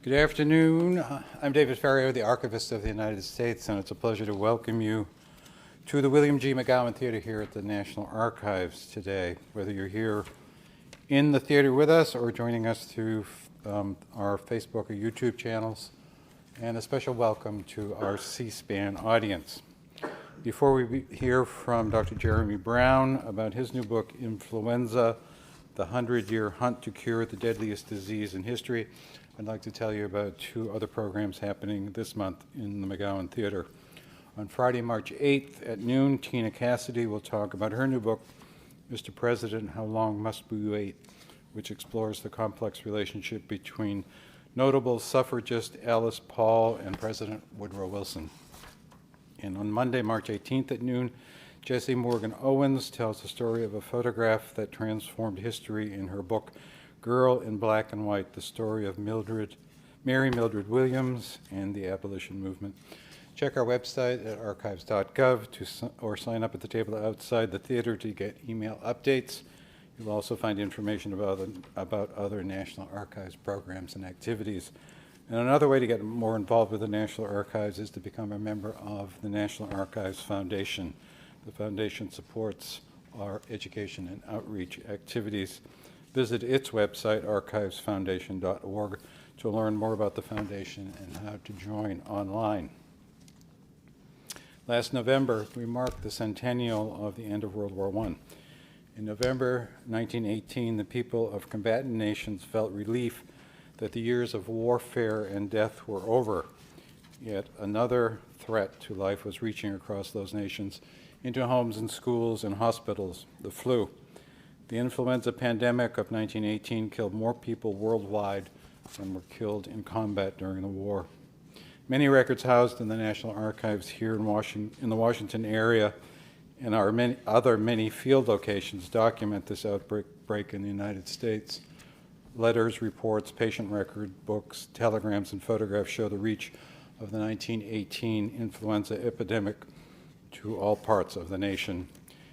Good afternoon. I'm David Ferrier, the Archivist of the United States, and it's a pleasure to welcome you to the William G. McGowan Theater here at the National Archives today. Whether you're here in the theater with us or joining us through our Facebook or YouTube channels, and a special welcome to our C-SPAN audience. Before we hear from Dr. Jeremy Brown about his new book, Influenza, the 100-Year Hunt to Cure the Deadliest Disease in History, I'd like to tell you about two other programs happening this month in the McGowan Theater. On Friday, March 8th at noon, Tina Cassidy will talk about her new book, Mr. President, How Long Must We Wait?, which explores the complex relationship between notable suffragist Alice Paul and President Woodrow Wilson. And on Monday, March 18th at noon, Jessie Morgan Owens tells the story of a photograph that transformed history in her book, Girl in Black and White, the story of Mary Mildred Williams and the abolition movement. Check our website at archives.gov or sign up at the table outside the theater to get email updates. You'll also find information about other National Archives programs and activities. And another way to get more involved with the National Archives is to become a member of the National Archives Foundation. The foundation supports our education and outreach activities. Visit its website, archivesfoundation.org, to learn more about the foundation and how to join online. Last November, we marked the centennial of the end of World War I. In November 1918, the people of combatant nations felt relief that the years of warfare and death were over. Yet another threat to life was reaching across those nations into homes and schools and hospitals, the flu. The influenza pandemic of 1918 killed more people worldwide than were killed in combat during the war. Many records housed in the National Archives here in the Washington area and our many field locations document this outbreak in the United States. Letters, reports, patient record books, telegrams, and photographs show the reach of the 1918 influenza epidemic to all parts of the nation.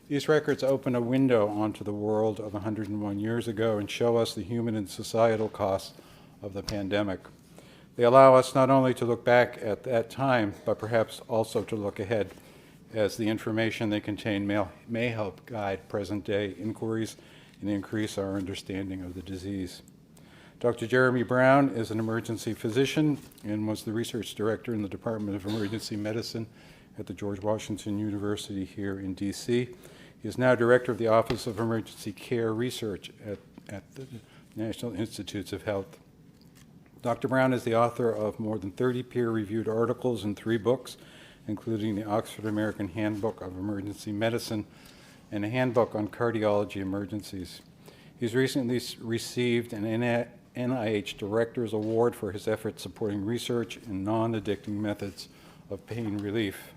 These records open a window onto the world of 101 years ago and show us the human and societal costs of the pandemic. They allow us not only to look back at that time, but perhaps also to look ahead, as the information they contain may help guide present-day inquiries and increase our understanding of the disease. Dr. Jeremy Brown is an emergency physician and was the research director in the Department of Emergency Medicine at the George Washington University here in D.C. He is now director of the Office of Emergency Care Research at the National Institutes of Health. Dr. Brown is the author of more than 30 peer-reviewed articles and 3 books, including the Oxford American Handbook of Emergency Medicine and a handbook on cardiology emergencies. He's recently received an NIH Director's Award for his efforts supporting research in non-addicting methods of pain relief.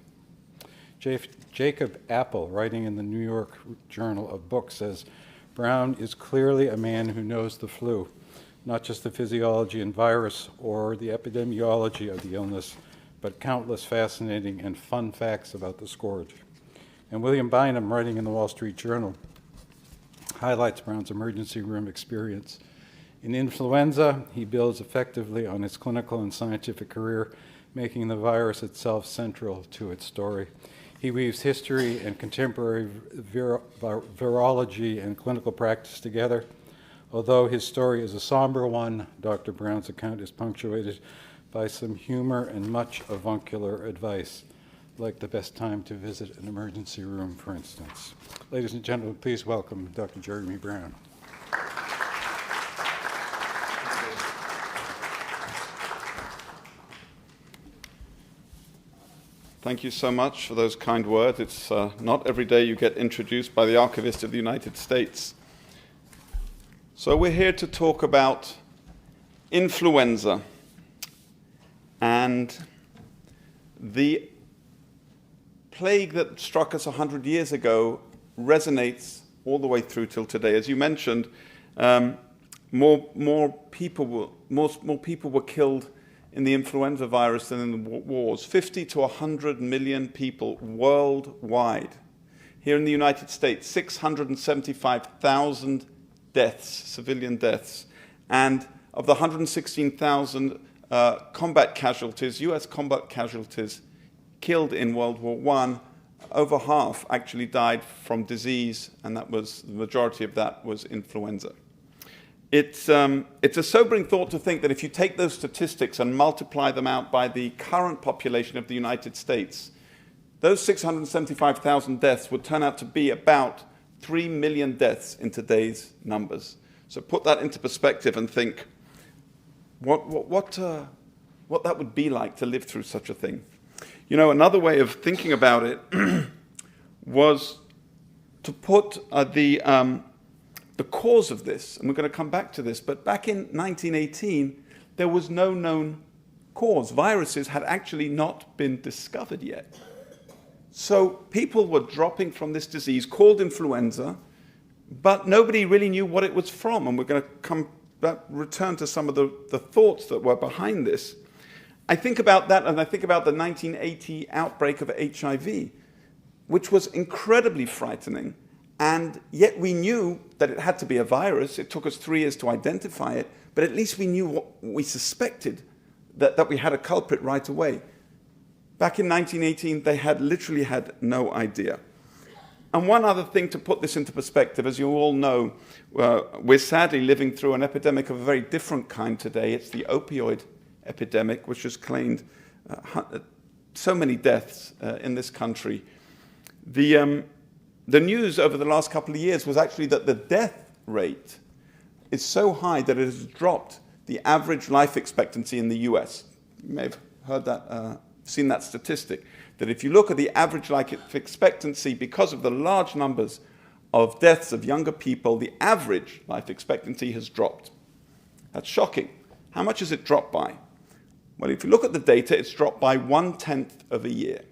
Jacob Apple, writing in the New York Journal of Books, says, Brown is clearly a man who knows the flu, not just the physiology and virus or the epidemiology of the illness, but countless fascinating and fun facts about the scourge. And William Bynum, writing in the Wall Street Journal, highlights Brown's emergency room experience. In Influenza, he builds effectively on his clinical and scientific career, making the virus itself central to its story. He weaves history and contemporary virology and clinical practice together. Although his story is a somber one, Dr. Brown's account is punctuated by some humor and much avuncular advice, like the best time to visit an emergency room, for instance. Ladies and gentlemen, please welcome Dr. Jeremy Brown. Thank you so much for those kind words. It's not every day you get introduced by the Archivist of the United States. So we're here to talk about influenza and the plague that struck us 100 years ago resonates all the way through till today. As you mentioned, more people were killed in the influenza virus than in the wars. 50 to 100 million people worldwide. Here in the United States, 675,000 deaths, civilian deaths. And of the 116,000 combat casualties, US combat casualties killed in World War I, over half actually died from disease, and that was, the majority of that was influenza. It's a sobering thought to think that if you take those statistics and multiply them out by the current population of the United States, those 675,000 deaths would turn out to be about 3 million deaths in today's numbers. So put that into perspective and think what that would be like to live through such a thing. You know, another way of thinking about it was to put the cause of this, and we're going to come back to this, but back in 1918, there was no known cause. Viruses had actually not been discovered yet. So people were dropping from this disease called influenza, but nobody really knew what it was from. And we're going to return to some of the thoughts that were behind this. I think about that, and I think about the 1980 outbreak of HIV, which was incredibly frightening. And yet we knew that it had to be a virus. It took us 3 years to identify it, but at least we knew what we suspected, that we had a culprit right away. Back in 1918, they had literally had no idea. And one other thing to put this into perspective, as you all know, we're sadly living through an epidemic of a very different kind today. It's the opioid epidemic, which has claimed so many deaths in this country. The news over the last couple of years was actually that the death rate is so high that it has dropped the average life expectancy in the US. You may have heard that, seen that statistic, that if you look at the average life expectancy, because of the large numbers of deaths of younger people, the average life expectancy has dropped. That's shocking. How much has it dropped by? Well, if you look at the data, it's dropped by 1/10 of a year.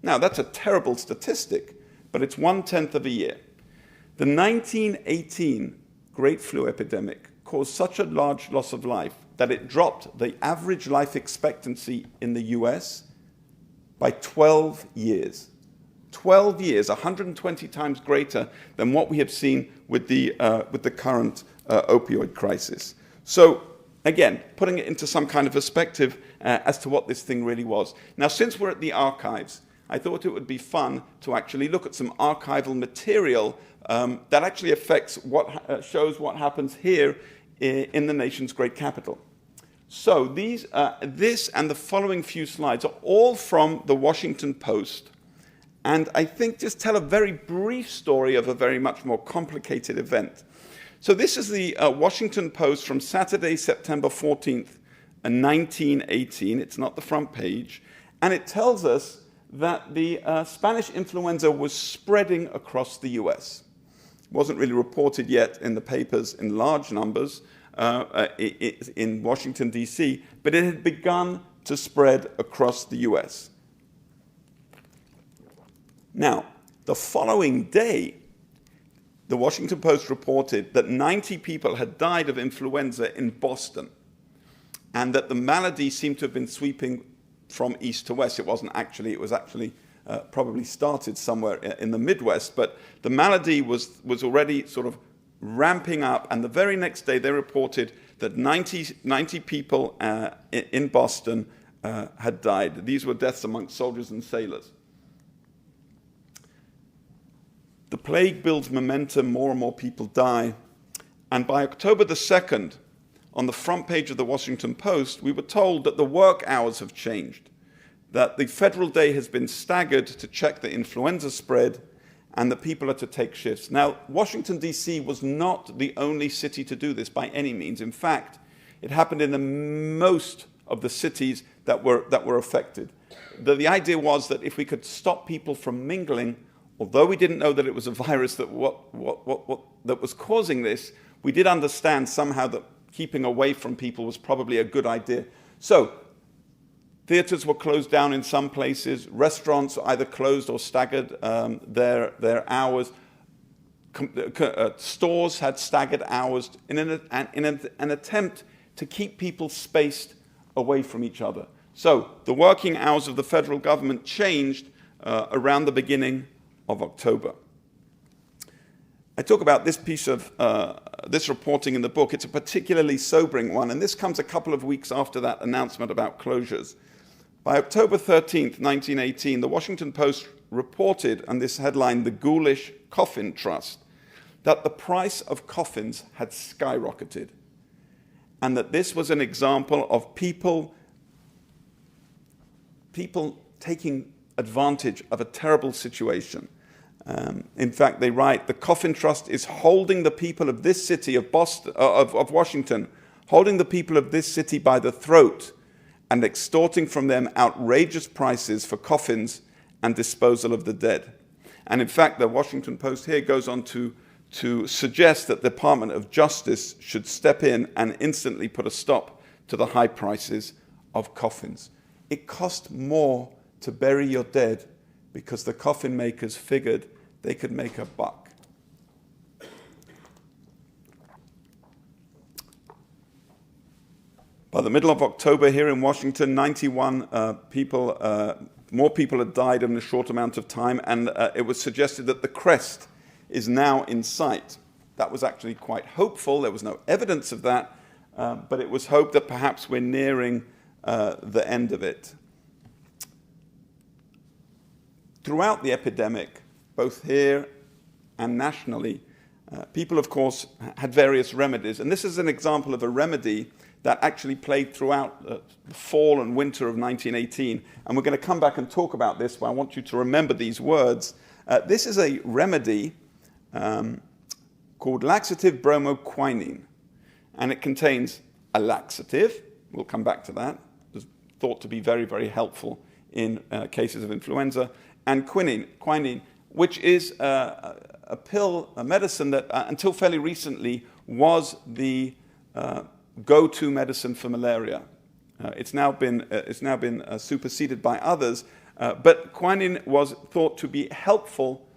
Now, that's a terrible statistic, but it's 1/10 of a year. The 1918 Great Flu epidemic caused such a large loss of life that it dropped the average life expectancy in the US by 12 years. 12 years, 120 times greater than what we have seen with the current opioid crisis. So, again, putting it into some kind of perspective as to what this thing really was. Now, since we're at the archives, I thought it would be fun to actually look at some archival material that actually affects shows what happens here in the nation's great capital. So this and the following few slides are all from the Washington Post, and I think just tell a very brief story of a very much more complicated event. So this is the Washington Post from Saturday, September 14th, 1918. It's not the front page, and it tells us that the Spanish influenza was spreading across the US. It wasn't really reported yet in the papers in large numbers in Washington, D.C., but it had begun to spread across the US. Now, the following day, the Washington Post reported that 90 people had died of influenza in Boston, and that the malady seemed to have been sweeping from east to west. It was actually probably started somewhere in the Midwest, but the malady was already sort of ramping up, and the very next day they reported that 90 people in Boston had died. These were deaths amongst soldiers and sailors. The plague builds momentum, more and more people die, and by October the 2nd, on the front page of the Washington Post, we were told that the work hours have changed, that the federal day has been staggered to check the influenza spread, and that people are to take shifts. Now, Washington, D.C. was not the only city to do this by any means. In fact, it happened in most of the cities that were affected. The idea was that if we could stop people from mingling, although we didn't know that it was a virus that was causing this, we did understand somehow that keeping away from people was probably a good idea. So, theaters were closed down in some places. Restaurants either closed or staggered their hours. Stores had staggered hours in an attempt to keep people spaced away from each other. So the working hours of the federal government changed around the beginning of October. I talk about this piece of this reporting in the book. It's a particularly sobering one, and this comes a couple of weeks after that announcement about closures. By October 13th, 1918, the Washington Post reported, and this headline, "The Ghoulish Coffin Trust," that the price of coffins had skyrocketed, and that this was an example of people taking advantage of a terrible situation. In fact, they write, "The Coffin Trust is holding the people of this city of Washington, holding the people of this city by the throat and extorting from them outrageous prices for coffins and disposal of the dead." And in fact, the Washington Post here goes on to suggest that the Department of Justice should step in and instantly put a stop to the high prices of coffins. It cost more to bury your dead because the coffin makers figured they could make a buck. By the middle of October here in Washington, 91 more people had died in a short amount of time, and it was suggested that the crest is now in sight. That was actually quite hopeful. There was no evidence of that, but it was hoped that perhaps we're nearing the end of it. Throughout the epidemic, both here and nationally, people, of course, had various remedies. And this is an example of a remedy that actually played throughout the fall and winter of 1918. And we're going to come back and talk about this, but I want you to remember these words. This is a remedy called Laxativebromo quinine. And it contains a laxative. We'll come back to that. It's thought to be very, very helpful in cases of influenza. And quinine, which is a pill, a medicine that until fairly recently was the go-to medicine for malaria. It's now been superseded by others, but quinine was thought to be helpful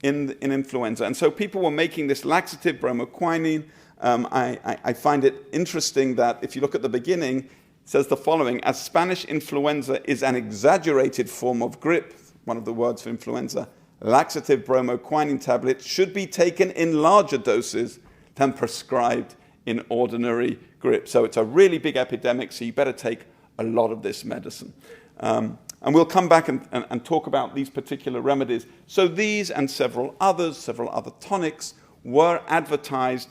in influenza. And so people were making this Laxativebromo quinine. I find it interesting that if you look at the beginning, it says the following: "As Spanish influenza is an exaggerated form of grippe," one of the words for influenza, "Laxativebromo quinine tablets should be taken in larger doses than prescribed in ordinary grippe." So it's a really big epidemic, so you better take a lot of this medicine. And we'll come back and talk about these particular remedies. So these and several other tonics were advertised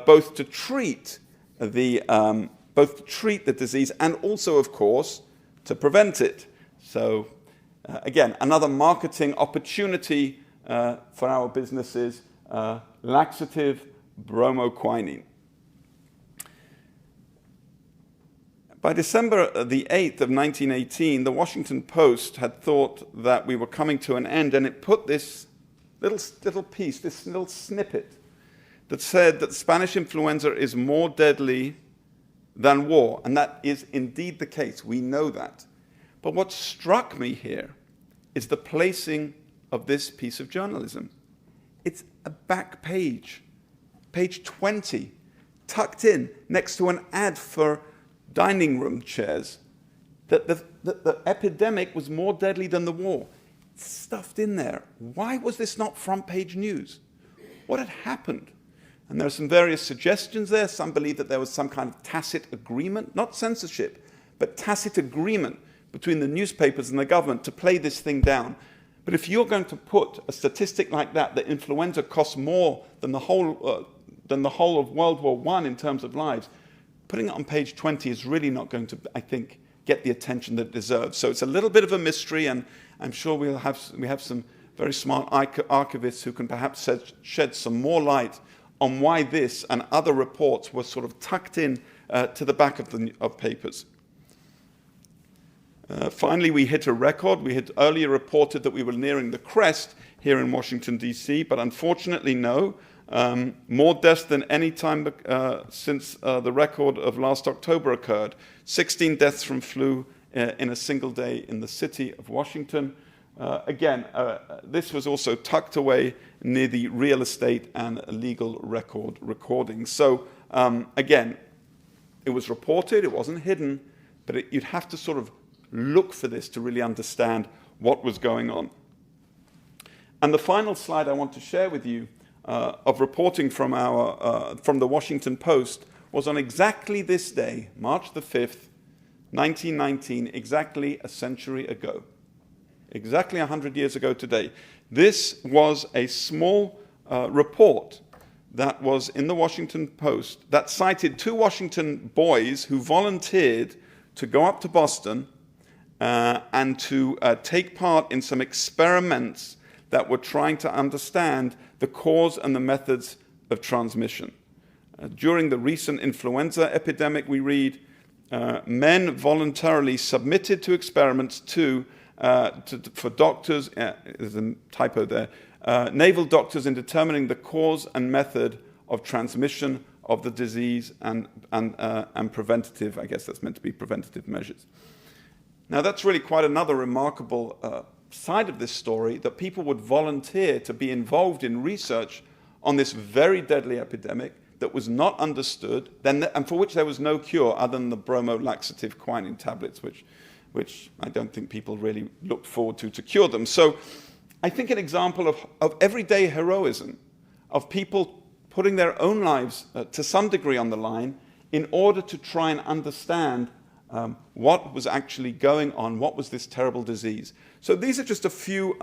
both to treat the disease and also, of course, to prevent it. So again, another marketing opportunity for our businesses, Laxativebromo quinine. By December the 8th of 1918, the Washington Post had thought that we were coming to an end, and it put this little piece, this little snippet, that said that Spanish influenza is more deadly than war. And that is indeed the case. We know that. But what struck me here is the placing of this piece of journalism. It's a back page, page 20, tucked in next to an ad for dining room chairs, that the epidemic was more deadly than the war. It's stuffed in there. Why was this not front page news? What had happened? And there are some various suggestions there. Some believe that there was some kind of tacit agreement, not censorship, but tacit agreement between the newspapers and the government to play this thing down. But if you're going to put a statistic like that influenza costs more than the whole of World War I in terms of lives, putting it on page 20 is really not going to, I think, get the attention that it deserves. So it's a little bit of a mystery, and I'm sure we have some very smart archivists who can perhaps shed some more light on why this and other reports were sort of tucked in to the back of papers. Finally, we hit a record. We had earlier reported that we were nearing the crest here in Washington, D.C., but unfortunately, no. More deaths than any time since the record of last October occurred. 16 deaths from flu in a single day in the city of Washington. Again, this was also tucked away near the real estate and legal recordings. So again, it was reported, it wasn't hidden, but you'd have to sort of look for this to really understand what was going on. And the final slide I want to share with you of reporting from the Washington Post was on exactly this day, March the 5th, 1919, exactly a century ago. Exactly 100 years ago today. This was a small report that was in the Washington Post that cited 2 Washington boys who volunteered to go up to Boston and to take part in some experiments that were trying to understand the cause and the methods of transmission. During the recent influenza epidemic, we read, men voluntarily submitted to experiments for doctors, there's a typo there, naval doctors in determining the cause and method of transmission of the disease and preventative, I guess that's meant to be preventative measures. Now that's really quite another remarkable side of this story, that people would volunteer to be involved in research on this very deadly epidemic that was not understood, and for which there was no cure other than the bromo laxative quinine tablets, which I don't think people really looked forward to cure them. So I think an example of everyday heroism, of people putting their own lives to some degree on the line in order to try and understand what was actually going on, what was this terrible disease. So these are just a few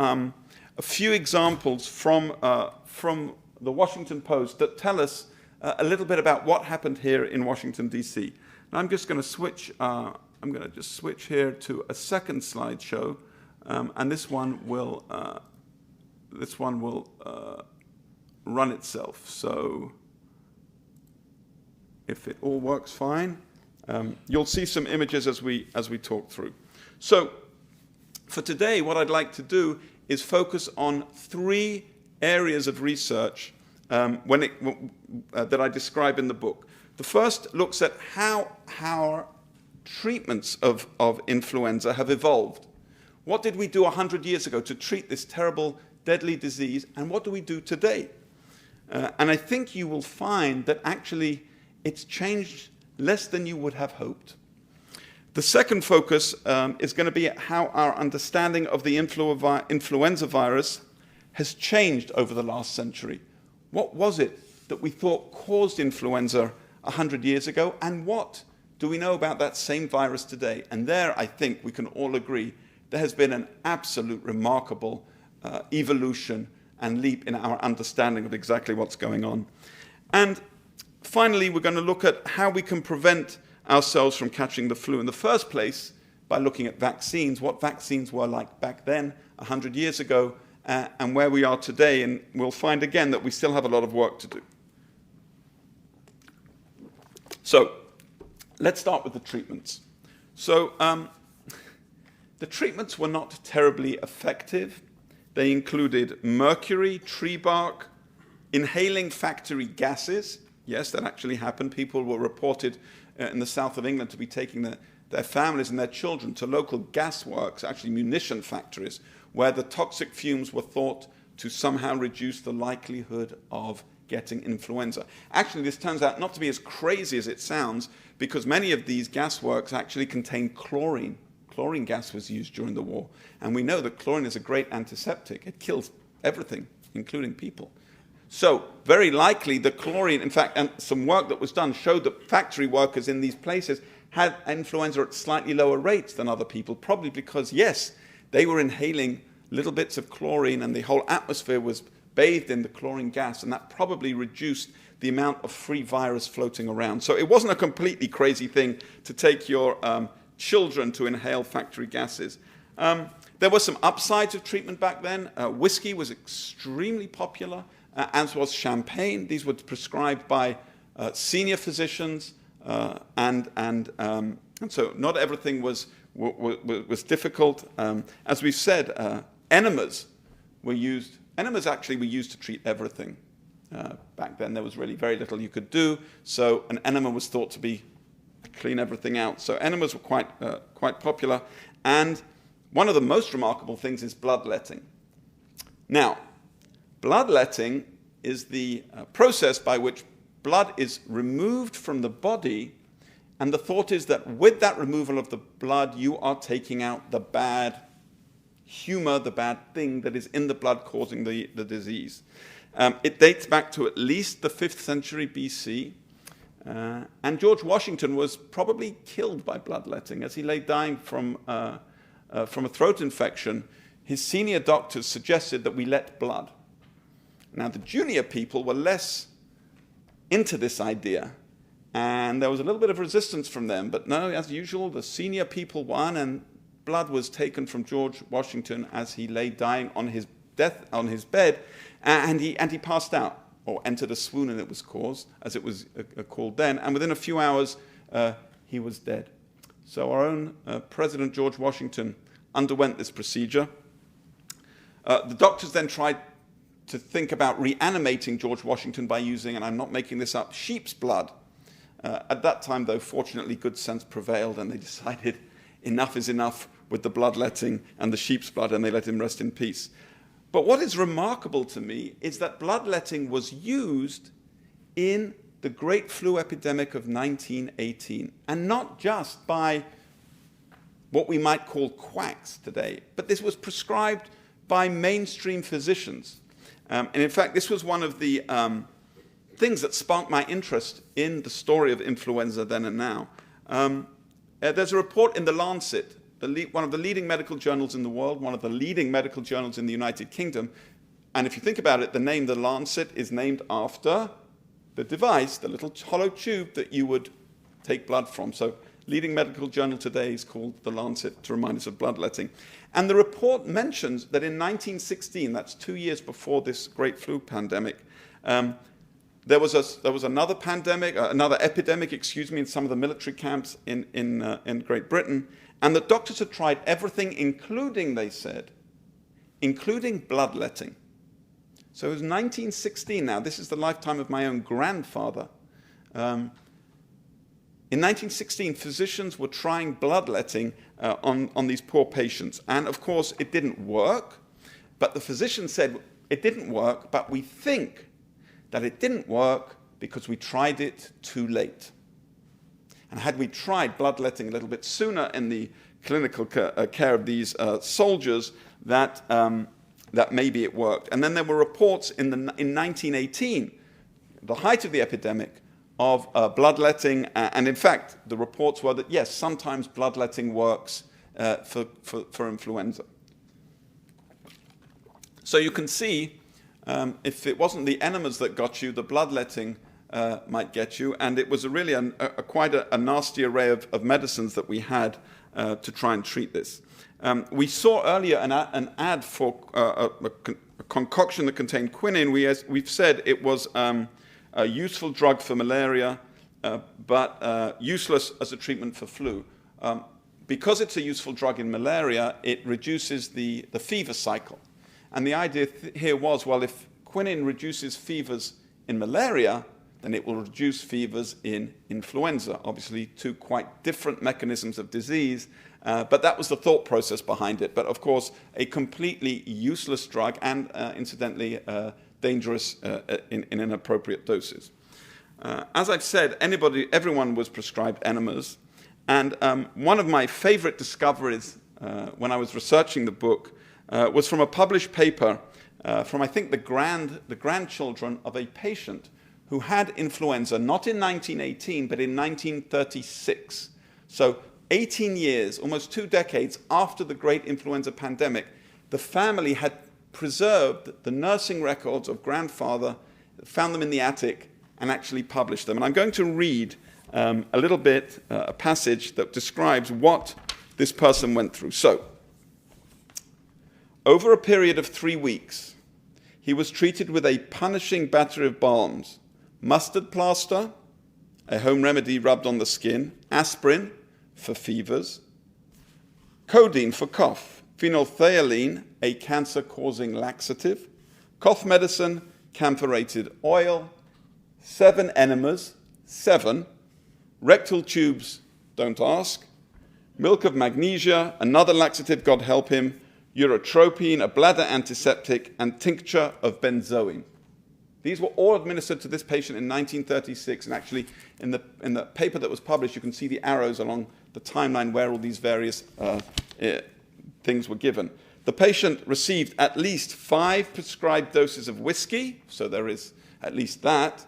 examples from the Washington Post that tell us a little bit about what happened here in Washington, D.C. Now I'm just going to switch. I'm going to just switch here to a second slideshow, and this one will run itself. So if it all works fine, you'll see some images as we talk through. So for today, what I'd like to do is focus on 3 areas of research that I describe in the book. The first looks at how treatments of influenza have evolved. What did we do 100 years ago to treat this terrible, deadly disease, and what do we do today? And I think you will find that actually it's changed less than you would have hoped. The second focus is going to be at how our understanding of the influenza virus has changed over the last century. What was it that we thought caused influenza 100 years ago, and what do we know about that same virus today? And there, I think we can all agree, there has been an absolute remarkable evolution and leap in our understanding of exactly what's going on. And finally, we're going to look at how we can prevent ourselves from catching the flu in the first place by looking at vaccines, what vaccines were like back then, 100 years ago, and where we are today. And we'll find again that we still have a lot of work to do. So let's start with the treatments. So the treatments were not terribly effective. They included mercury, tree bark, inhaling factory gases. Yes, that actually happened. People were reported in the south of England to be taking their families and their children to local gas works, actually munition factories, where the toxic fumes were thought to somehow reduce the likelihood of getting influenza. Actually, this turns out not to be as crazy as it sounds, because many of these gas works actually contain chlorine. Chlorine gas was used during the war. And we know that chlorine is a great antiseptic. It kills everything, including people. So very likely the chlorine, in fact, and some work that was done showed that factory workers in these places had influenza at slightly lower rates than other people, probably because, yes, they were inhaling little bits of chlorine and the whole atmosphere was bathed in the chlorine gas, and that probably reduced the amount of free virus floating around. So it wasn't a completely crazy thing to take your children to inhale factory gases. There were some upsides of treatment back then. Whiskey was extremely popular, as was champagne. These were prescribed by senior physicians, and so not everything was difficult. As we've said, enemas were used. Enemas actually were used to treat everything. Back then, there was really very little you could do, so an enema was thought to be clean everything out. So enemas were quite popular, and one of the most remarkable things is bloodletting. Now, bloodletting is the process by which blood is removed from the body, and the thought is that with that removal of the blood, you are taking out the bad humor, the bad thing that is in the blood causing the disease. It dates back to at least the 5th century BC. And George Washington was probably killed by bloodletting. As he lay dying from a throat infection, his senior doctors suggested that we let blood. Now, the junior people were less into this idea, and there was a little bit of resistance from them. But no, as usual, the senior people won, and blood was taken from George Washington as he lay dying on his bed, and he passed out, or entered a swoon, and it was caused, as it was called then. And within a few hours, he was dead. So our own President George Washington underwent this procedure. The doctors then tried to think about reanimating George Washington by using, and I'm not making this up, sheep's blood. At that time, though, fortunately, good sense prevailed, and they decided enough is enough with the bloodletting and the sheep's blood, and they let him rest in peace. But what is remarkable to me is that bloodletting was used in the Great Flu epidemic of 1918, and not just by what we might call quacks today, but this was prescribed by mainstream physicians. And in fact, this was one of the things that sparked my interest in the story of influenza then and now. There's a report in The Lancet, one of the leading medical journals in the world, one of the leading medical journals in the United Kingdom. And if you think about it, the name The Lancet is named after the device, the little hollow tube that you would take blood from. So leading medical journal today is called The Lancet, to remind us of bloodletting. And the report mentions that in 1916, that's 2 years before this great flu pandemic, there was another epidemic, in some of the military camps in Great Britain, and the doctors had tried everything, including, they said, including bloodletting. So it was 1916 now. This is the lifetime of my own grandfather. In 1916, physicians were trying bloodletting on these poor patients. And of course, it didn't work. But the physician said, it didn't work, but we think that it didn't work because we tried it too late. And had we tried bloodletting a little bit sooner in the clinical care of these soldiers, that maybe it worked. And then there were reports in 1918, the height of the epidemic, of bloodletting, and in fact, the reports were that, yes, sometimes bloodletting works for influenza. So you can see, if it wasn't the enemas that got you, the bloodletting might get you, and it was really quite a nasty array of medicines that we had to try and treat this. We saw earlier an ad for a concoction that contained quinine. We've said it was a useful drug for malaria, but useless as a treatment for flu. Because it's a useful drug in malaria, it reduces the fever cycle. And the idea here was, well, if quinine reduces fevers in malaria, then it will reduce fevers in influenza. Obviously, two quite different mechanisms of disease, but that was the thought process behind it. But of course, a completely useless drug and, incidentally, dangerous in inappropriate doses. As I've said, everyone was prescribed enemas. And one of my favorite discoveries when I was researching the book was from a published paper from, I think, the grandchildren of a patient who had influenza, not in 1918, but in 1936. So 18 years, almost 2 decades after the great influenza pandemic, the family had preserved the nursing records of grandfather, found them in the attic, and actually published them. And I'm going to read a little bit, a passage that describes what this person went through. So, over a period of 3 weeks, he was treated with a punishing battery of balms: mustard plaster, a home remedy rubbed on the skin, aspirin for fevers, codeine for cough, phenolphthalein, a cancer-causing laxative, cough medicine, camphorated oil, 7 enemas, 7, rectal tubes, don't ask, milk of magnesia, another laxative, God help him, urotropine, a bladder antiseptic, and tincture of benzoin. These were all administered to this patient in 1936, and actually in the paper that was published, you can see the arrows along the timeline where all these various things were given. the patient received at least 5 prescribed doses of whiskey, so there is at least that,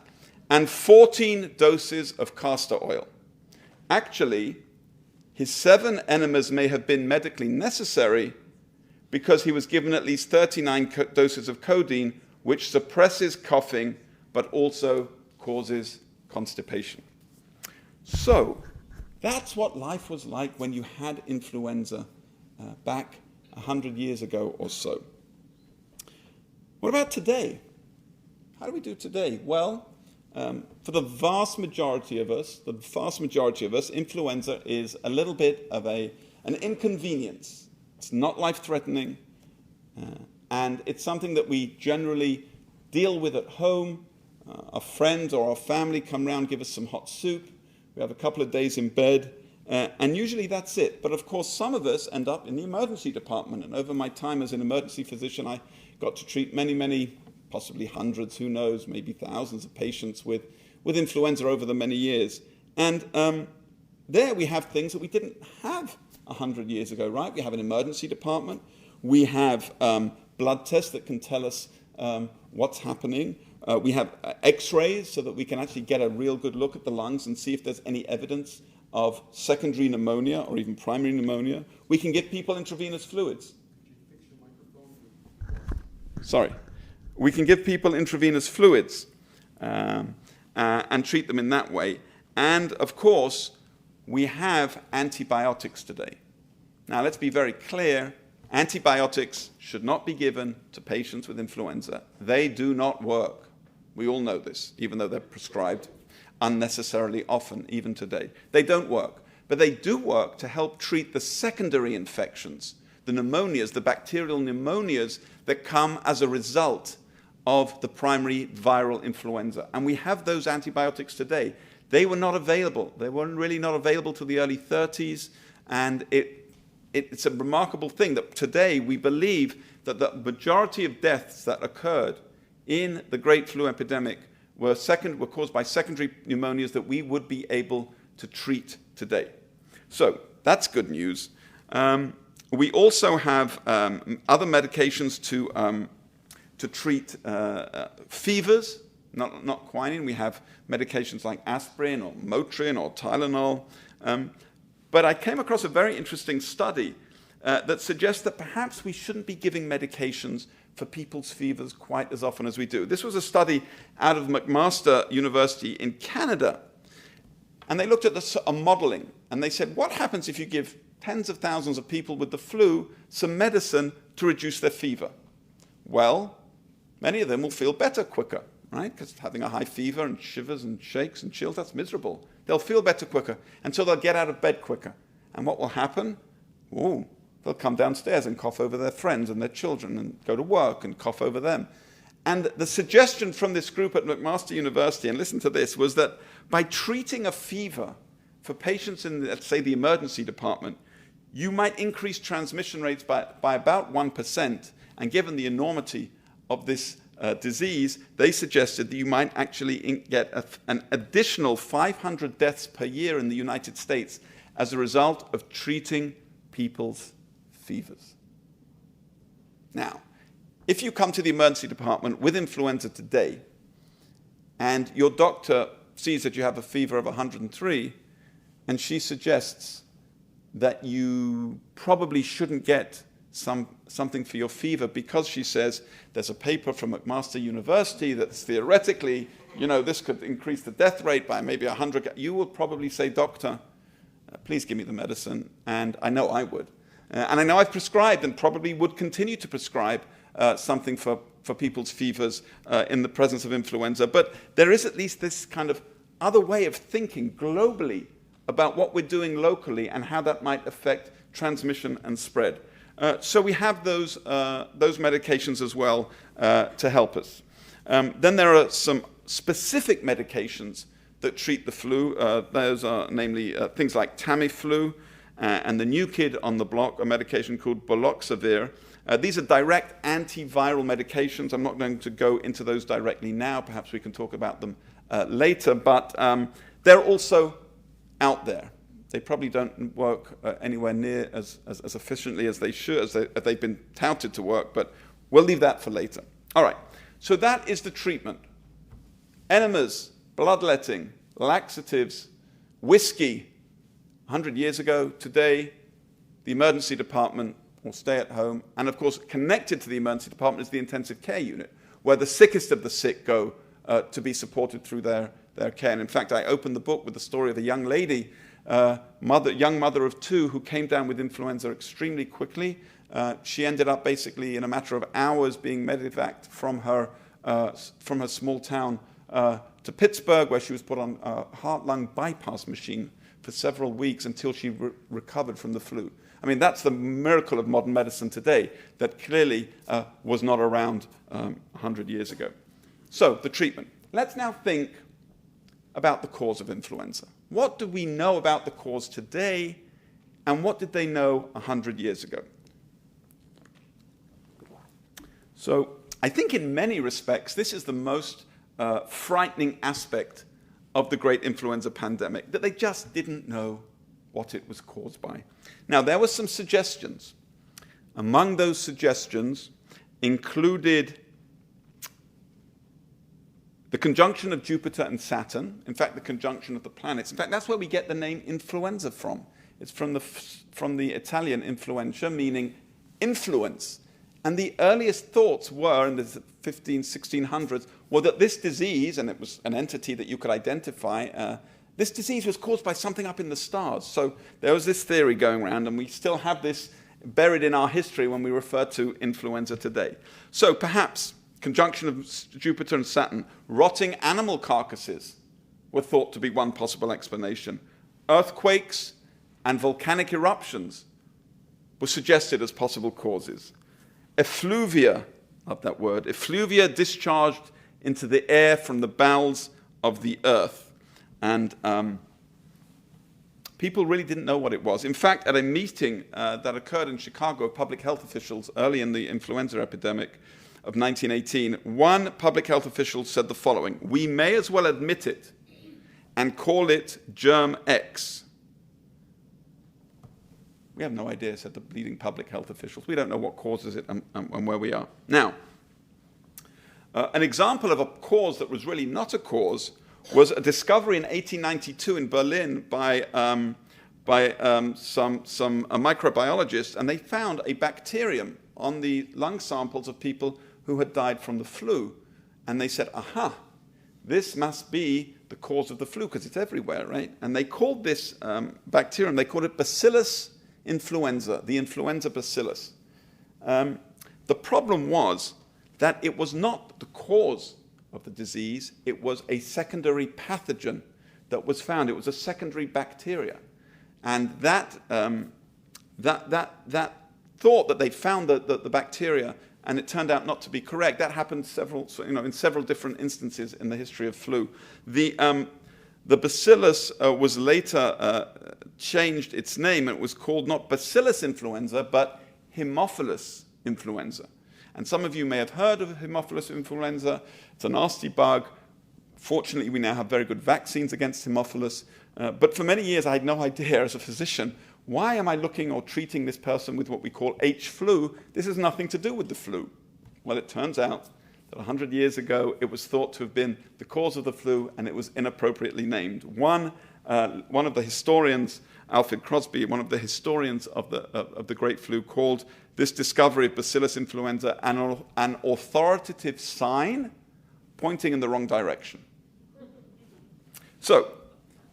and 14 doses of castor oil. Actually, his 7 enemas may have been medically necessary because he was given at least 39 doses of codeine, which suppresses coughing but also causes constipation. So, that's what life was like when you had influenza back 100 years ago or so. What about today? How do we do today? Well, for the vast majority of us, influenza is a little bit of an inconvenience. It's not life-threatening, and it's something that we generally deal with at home. Our friends or our family come round, give us some hot soup. We have a couple of days in bed, and usually that's it. But of course, some of us end up in the emergency department. And over my time as an emergency physician, I got to treat many, possibly hundreds, who knows, maybe thousands of patients with influenza over the many years. And there we have things that we didn't have 100 years ago, right? We have an emergency department. We have blood tests that can tell us what's happening. We have x-rays so that we can actually get a real good look at the lungs and see if there's any evidence of secondary pneumonia or even primary pneumonia. We can give people intravenous fluids. Sorry. We can give people intravenous fluids and treat them in that way. And, of course, we have antibiotics today. Now, let's be very clear. Antibiotics should not be given to patients with influenza. They do not work. We all know this, even though they're prescribed unnecessarily often, even today. They don't work. But they do work to help treat the secondary infections, the pneumonias, the bacterial pneumonias that come as a result of the primary viral influenza. And we have those antibiotics today. They were not available. They were really not available till the early 30s. And it's a remarkable thing that today we believe that the majority of deaths that occurred in the Great Flu epidemic were caused by secondary pneumonias that we would be able to treat today. So that's good news. We also have other medications to treat fevers, not quinine. We have medications like aspirin or Motrin or Tylenol. But I came across a very interesting study that suggests that perhaps we shouldn't be giving medications for people's fevers quite as often as we do. This was a study out of McMaster University in Canada. And they looked at a modeling. And they said, what happens if you give tens of thousands of people with the flu some medicine to reduce their fever? Well, many of them will feel better quicker, right? Because having a high fever and shivers and shakes and chills, that's miserable. They'll feel better quicker until they'll get out of bed quicker. And what will happen? They'll come downstairs and cough over their friends and their children and go to work and cough over them. And the suggestion from this group at McMaster University, and listen to this, was that by treating a fever for patients in, let's say, the emergency department, you might increase transmission rates by about 1%. And given the enormity of this disease, they suggested that you might actually get an additional 500 deaths per year in the United States as a result of treating people's fevers. Now, if you come to the emergency department with influenza today, and your doctor sees that you have a fever of 103, and she suggests that you probably shouldn't get something for your fever because she says there's a paper from McMaster University that's theoretically, this could increase the death rate by maybe 100. You will probably say, doctor, please give me the medicine. And I know I would. And I know I've prescribed and probably would continue to prescribe something for people's fevers in the presence of influenza. But there is at least this kind of other way of thinking globally about what we're doing locally and how that might affect transmission and spread. So we have those medications as well to help us. Then there are some specific medications that treat the flu. Those are namely things like Tamiflu and the new kid on the block, a medication called Baloxavir. These are direct antiviral medications. I'm not going to go into those directly now. Perhaps we can talk about them later. But they're also out there. They probably don't work anywhere near as efficiently as they should, as they've been touted to work, but we'll leave that for later. All right, so that is the treatment. Enemas, bloodletting, laxatives, whiskey. 100 years ago, today, the emergency department will stay at home. And of course, connected to the emergency department is the intensive care unit, where the sickest of the sick go to be supported through their care. And in fact, I opened the book with the story of a young lady, young mother of two, who came down with influenza extremely quickly. She ended up basically in a matter of hours being medevaced from her small town to Pittsburgh, where she was put on a heart-lung bypass machine for several weeks until she recovered from the flu. I mean, that's the miracle of modern medicine today that clearly was not around 100 years ago. So, the treatment. Let's now think about the cause of influenza. What do we know about the cause today, and what did they know 100 years ago? So, I think in many respects, this is the most frightening aspect of the great influenza pandemic, that they just didn't know what it was caused by. Now, there were some suggestions. Among those suggestions included the conjunction of Jupiter and Saturn, in fact, the conjunction of the planets. In fact, that's where we get the name influenza from. It's from the Italian influenza, meaning influence. And the earliest thoughts were, in the 1600s, were that this disease, and it was an entity that you could identify, this disease was caused by something up in the stars. So there was this theory going around, and we still have this buried in our history when we refer to influenza today. So perhaps conjunction of Jupiter and Saturn, rotting animal carcasses were thought to be one possible explanation. Earthquakes and volcanic eruptions were suggested as possible causes. Effluvia, love that word, effluvia discharged into the air from the bowels of the earth. And people really didn't know what it was. In fact, at a meeting that occurred in Chicago of public health officials early in the influenza epidemic of 1918, one public health official said the following: "We may as well admit it and call it germ X." We have no idea, said the leading public health officials. We don't know what causes it and where we are. Now, an example of a cause that was really not a cause was a discovery in 1892 in Berlin by some microbiologists, and they found a bacterium on the lung samples of people who had died from the flu. And they said, aha, this must be the cause of the flu, because it's everywhere, right? And they called this bacterium, they called it Bacillus influenza, the influenza bacillus. The problem was that it was not the cause of the disease, it was a secondary pathogen that was found. It was a secondary bacteria. And that thought that they found the bacteria, and it turned out not to be correct, that happened in several different instances in the history of flu. The bacillus was later changed its name. It was called not Bacillus influenza, but Haemophilus influenza. And some of you may have heard of Haemophilus influenza. It's a nasty bug. Fortunately, we now have very good vaccines against Haemophilus. But for many years, I had no idea as a physician, why am I looking or treating this person with what we call H-flu? This has nothing to do with the flu. Well, it turns out that 100 years ago, it was thought to have been the cause of the flu, and it was inappropriately named. One of the historians, Alfred Crosby, one of the historians of the Great Flu, called this discovery of Bacillus influenza an authoritative sign pointing in the wrong direction. So,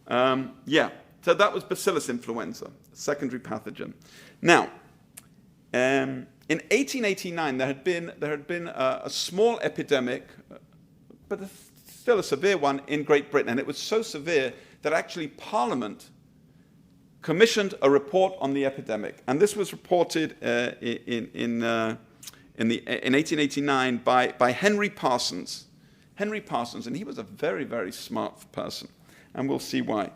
so that was Bacillus influenza, a secondary pathogen. Now, in 1889, there had been a small epidemic, but still a severe one in Great Britain, and it was so severe that actually Parliament commissioned a report on the epidemic, and this was reported in 1889 by Henry Parsons. Henry Parsons, and he was a very, very smart person, and we'll see why.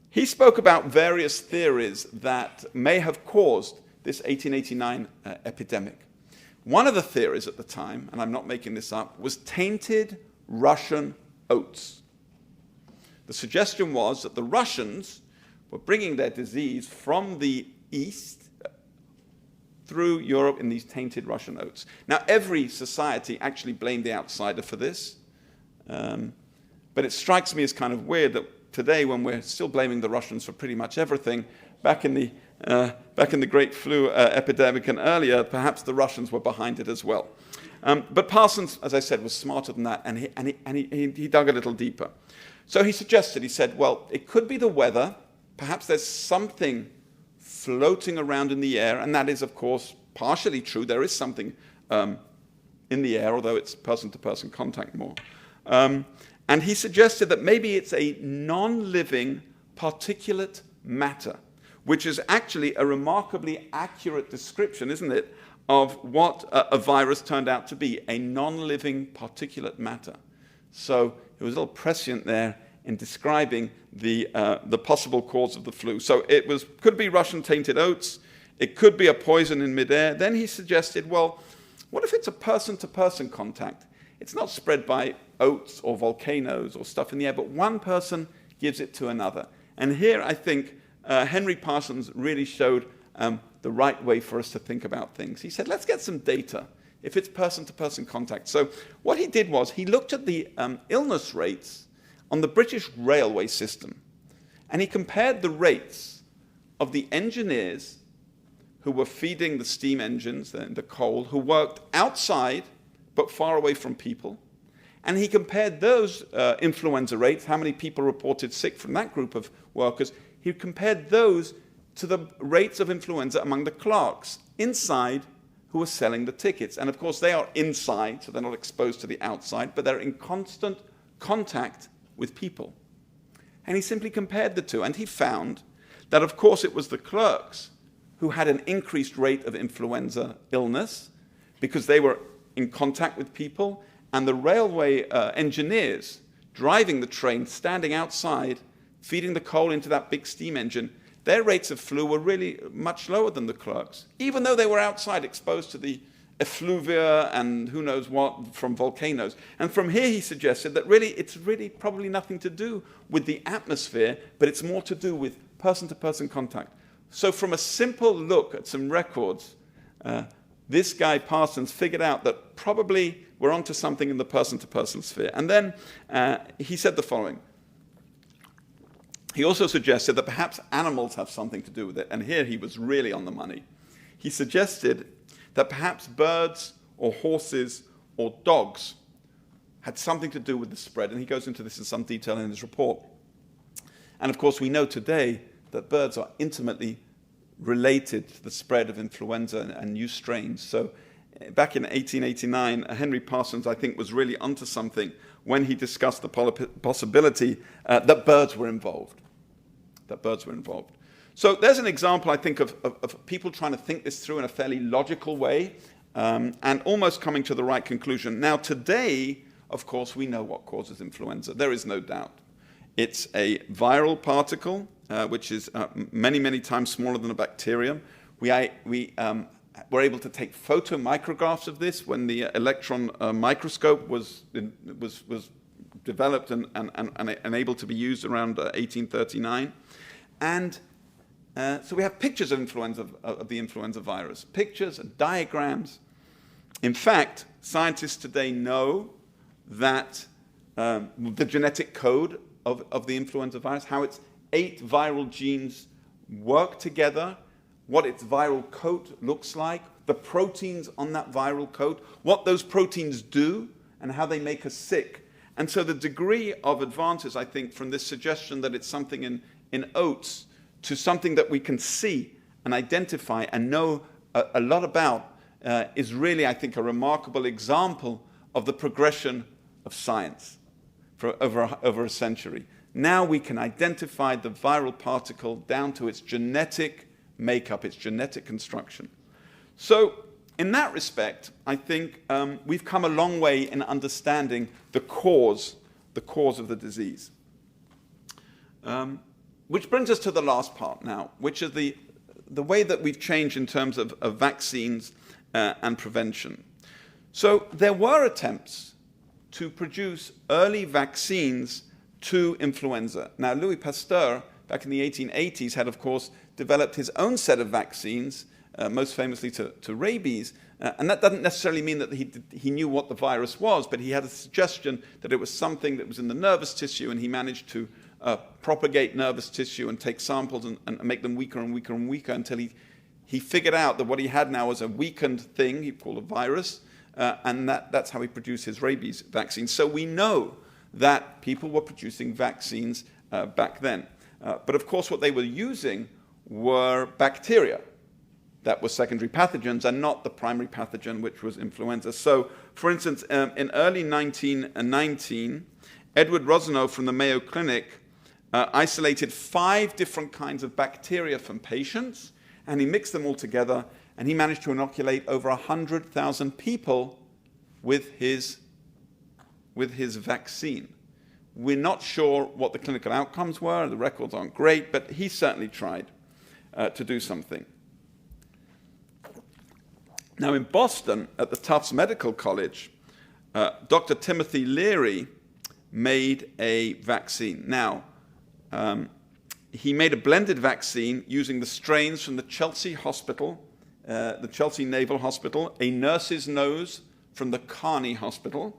He spoke about various theories that may have caused this 1889 epidemic. One of the theories at the time, and I'm not making this up, was tainted Russian oats. The suggestion was that the Russians were bringing their disease from the east through Europe in these tainted Russian oats. Now, every society actually blamed the outsider for this, but it strikes me as kind of weird that today, when we're still blaming the Russians for pretty much everything, back in the Great Flu epidemic and earlier, perhaps the Russians were behind it as well. But Parsons, as I said, was smarter than that, and he dug a little deeper. So he said, well, it could be the weather. Perhaps there's something floating around in the air, and that is, of course, partially true. There is something in the air, although it's person-to-person contact more. And he suggested that maybe it's a non-living particulate matter, which is actually a remarkably accurate description, isn't it, of what a virus turned out to be, a non-living particulate matter. So it was a little prescient there in describing the possible cause of the flu. So it could be Russian tainted oats, it could be a poison in midair. Then he suggested, well, what if it's a person-to-person contact? It's not spread by oats or volcanoes or stuff in the air, but one person gives it to another. And here I think Henry Parsons really showed the right way for us to think about things. He said, let's get some data if it's person-to-person contact. So what he did was he looked at the illness rates on the British railway system, and he compared the rates of the engineers who were feeding the steam engines, the coal, who worked outside but far away from people, and he compared those influenza rates, how many people reported sick from that group of workers, he compared those to the rates of influenza among the clerks inside who were selling the tickets. And of course, they are inside, so they're not exposed to the outside, but they're in constant contact with people. And he simply compared the two, and he found that, of course, it was the clerks who had an increased rate of influenza illness because they were in contact with people, and the railway engineers driving the train, standing outside, feeding the coal into that big steam engine, their rates of flu were really much lower than the clerks, even though they were outside exposed to the effluvia and who knows what from volcanoes. And from here he suggested that it's really probably nothing to do with the atmosphere, but it's more to do with person-to-person contact. So from a simple look at some records, this guy Parsons figured out that probably we're onto something in the person-to-person sphere. And then he said the following. He also suggested that perhaps animals have something to do with it, and here he was really on the money. He suggested that perhaps birds or horses or dogs had something to do with the spread, and he goes into this in some detail in his report. And of course, we know today that birds are intimately related to the spread of influenza and new strains. So back in 1889, Henry Parsons, I think, was really onto something when he discussed the possibility that birds were involved. So there's an example, I think, of people trying to think this through in a fairly logical way and almost coming to the right conclusion. Now, today, of course, we know what causes influenza. There is no doubt. It's a viral particle, which is many, many times smaller than a bacterium. We were able to take photomicrographs of this when the electron microscope was developed and able to be used around 1839. And so we have pictures of the influenza virus, pictures and diagrams. In fact, scientists today know that the genetic code of the influenza virus, how its 8 viral genes work together, what its viral coat looks like, the proteins on that viral coat, what those proteins do, and how they make us sick. And so the degree of advances, I think, from this suggestion that it's something in oats to something that we can see and identify and know a lot about is really, I think, a remarkable example of the progression of science for over a century. Now we can identify the viral particle down to its genetic makeup, its genetic construction. So in that respect, I think we've come a long way in understanding the cause of the disease. Which brings us to the last part now, which is the way that we've changed in terms of vaccines and prevention. So there were attempts to produce early vaccines to influenza. Now, Louis Pasteur, back in the 1880s, had, of course, developed his own set of vaccines, most famously to rabies. And that doesn't necessarily mean that he knew what the virus was, but he had a suggestion that it was something that was in the nervous tissue, and he managed to propagate nervous tissue and take samples and make them weaker and weaker and weaker until he figured out that what he had now was a weakened thing he called a virus, and that's how he produced his rabies vaccine. So we know that people were producing vaccines back then. But of course what they were using were bacteria that were secondary pathogens and not the primary pathogen, which was influenza. So, for instance, in early 1919, Edward Rosenow from the Mayo Clinic isolated 5 different kinds of bacteria from patients, and he mixed them all together, and he managed to inoculate over 100,000 people with his vaccine. We're not sure what the clinical outcomes were. The records aren't great, but he certainly tried to do something. Now, in Boston, at the Tufts Medical College, Dr. Timothy Leary made a vaccine. Now, he made a blended vaccine using the strains from the Chelsea Hospital, the Chelsea Naval Hospital, a nurse's nose from the Carney Hospital,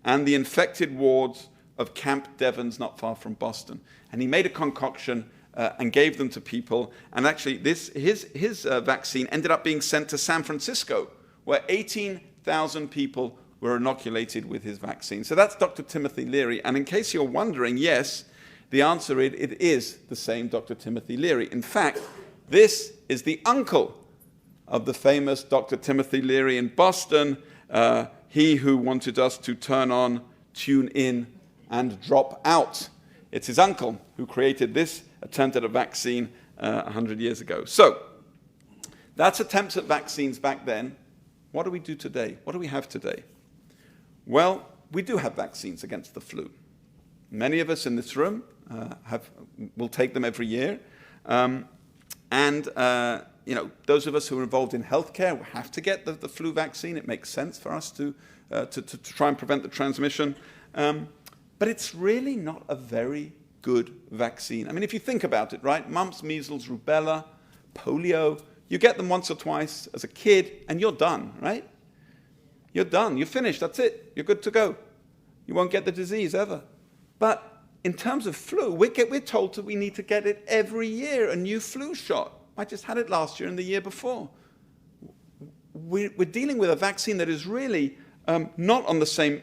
and the infected wards of Camp Devens, not far from Boston. And he made a concoction and gave them to people. And actually, his vaccine ended up being sent to San Francisco, where 18,000 people were inoculated with his vaccine. So that's Dr. Timothy Leary. And in case you're wondering, yes, the answer is it is the same Dr. Timothy Leary. In fact, this is the uncle of the famous Dr. Timothy Leary in Boston, he who wanted us to turn on, tune in, and drop out. It's his uncle who created this attempt at a vaccine 100 years ago. So that's attempts at vaccines back then. What do we do today? What do we have today? Well, we do have vaccines against the flu. Many of us in this room will take them every year. Those of us who are involved in healthcare will have to get the flu vaccine. It makes sense for us to try and prevent the transmission. But it's really not a very good vaccine. I mean, if you think about it, right? Mumps, measles, rubella, polio, you get them once or twice as a kid, and you're done, right? You're done. You're finished. That's it. You're good to go. You won't get the disease ever. But in terms of flu, we're told that we need to get it every year, a new flu shot. I just had it last year and the year before. We're dealing with a vaccine that is really not on the same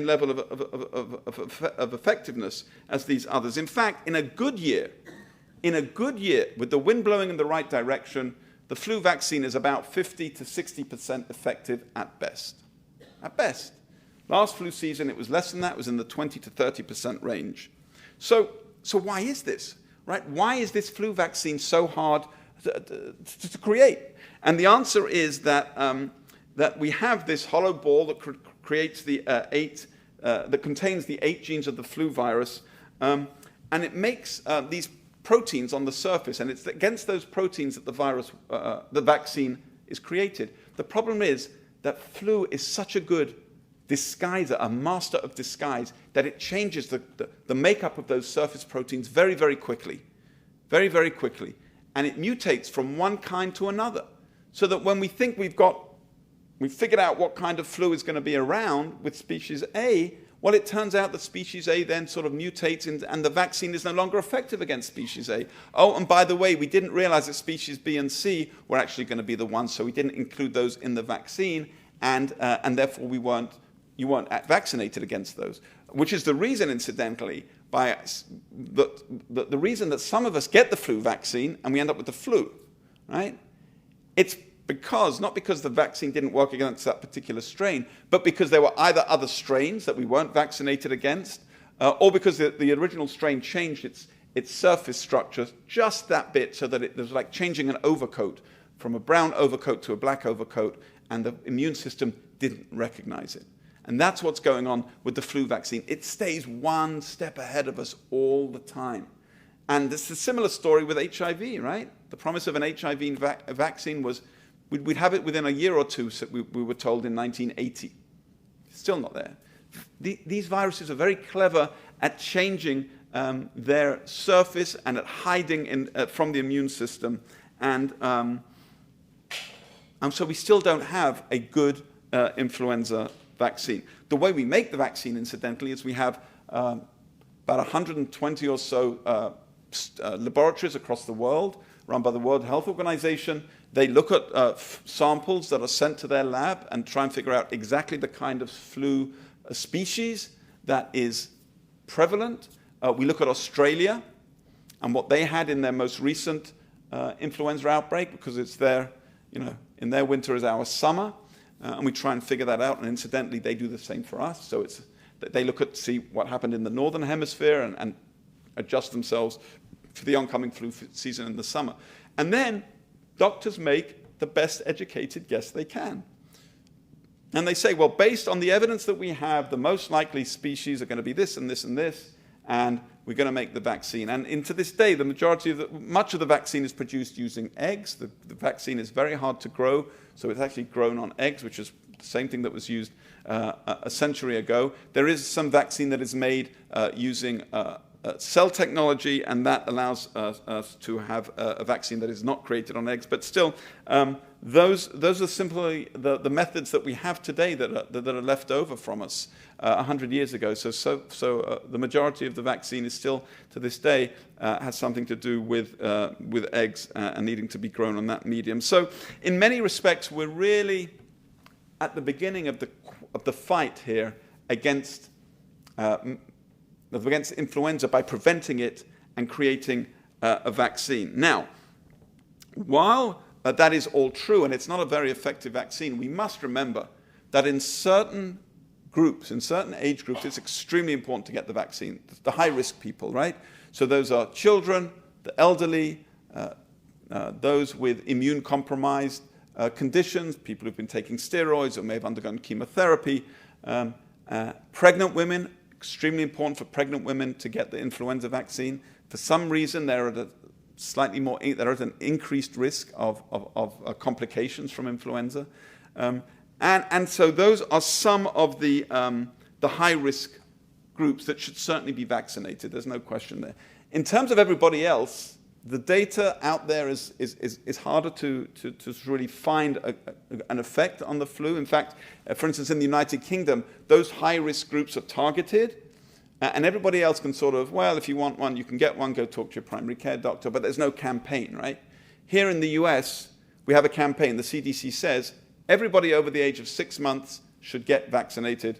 level of effectiveness as these others. In fact, in a good year, with the wind blowing in the right direction, the flu vaccine is about 50 to 60% effective at best. At best. Last flu season, it was less than that. It was in the 20 to 30% range. So why is this? Right? Why is this flu vaccine so hard to create? And the answer is that we have this hollow ball that creates that contains the 8 genes of the flu virus, and it makes these proteins on the surface, and it's against those proteins that the vaccine is created. The problem is that flu is such a good disguiser, a master of disguise, that it changes the makeup of those surface proteins very, very quickly. Very, very quickly. And it mutates from one kind to another. So that when we think we've figured out what kind of flu is going to be around with species A, well, it turns out that species A then sort of mutates and the vaccine is no longer effective against species A. Oh, and by the way, we didn't realize that species B and C were actually going to be the ones, so we didn't include those in the vaccine, and therefore you weren't vaccinated against those. Which is the reason, incidentally, the reason that some of us get the flu vaccine and we end up with the flu, right? It's not because the vaccine didn't work against that particular strain, but because there were either other strains that we weren't vaccinated against, or because the original strain changed its surface structure just that bit, so that it was like changing an overcoat from a brown overcoat to a black overcoat, and the immune system didn't recognize it. And that's what's going on with the flu vaccine. It stays one step ahead of us all the time. And it's a similar story with HIV, right? The promise of an HIV vaccine was we'd have it within a year or two, so we were told in 1980. Still not there. These viruses are very clever at changing their surface and at hiding from the immune system. And so we still don't have a good influenza vaccine. The way we make the vaccine, incidentally, is we have about 120 or so laboratories across the world run by the World Health Organization. They look at samples that are sent to their lab and try and figure out exactly the kind of flu species that is prevalent. We look at Australia and what they had in their most recent influenza outbreak, because it's their, in their winter is our summer, and we try and figure that out. And incidentally, they do the same for us. So they look at see what happened in the northern hemisphere and adjust themselves for the oncoming flu season in the summer. And then doctors make the best educated guess they can. And they say, well, based on the evidence that we have, the most likely species are going to be this and this and this, and we're going to make the vaccine. And to this day, much of the vaccine is produced using eggs. The vaccine is very hard to grow, so it's actually grown on eggs, which is the same thing that was used a century ago. There is some vaccine that is made using cell technology, and that allows us to have a vaccine that is not created on eggs. But still, those are simply the methods that we have today that are left over from us 100 years ago. So the majority of the vaccine is still, to this day, has something to do with eggs and needing to be grown on that medium. So in many respects, we're really at the beginning of the fight here against influenza by preventing it and creating a vaccine. Now, while that is all true and it's not a very effective vaccine, we must remember that in certain groups, in certain age groups, it's extremely important to get the vaccine. The high-risk people, right? So those are children, the elderly, those with immune-compromised conditions, people who've been taking steroids or may have undergone chemotherapy, pregnant women. Extremely important for pregnant women to get the influenza vaccine. For some reason, they're at an increased risk of complications from influenza, and so those are some of the high-risk groups that should certainly be vaccinated. There's no question there. In terms of everybody else, the data out there is harder to really find an effect on the flu. In fact, for instance, in the United Kingdom, those high-risk groups are targeted, and everybody else can sort of, well, if you want one, you can get one, go talk to your primary care doctor, but there's no campaign, right? Here in the US, we have a campaign. The CDC says everybody over the age of 6 months should get vaccinated,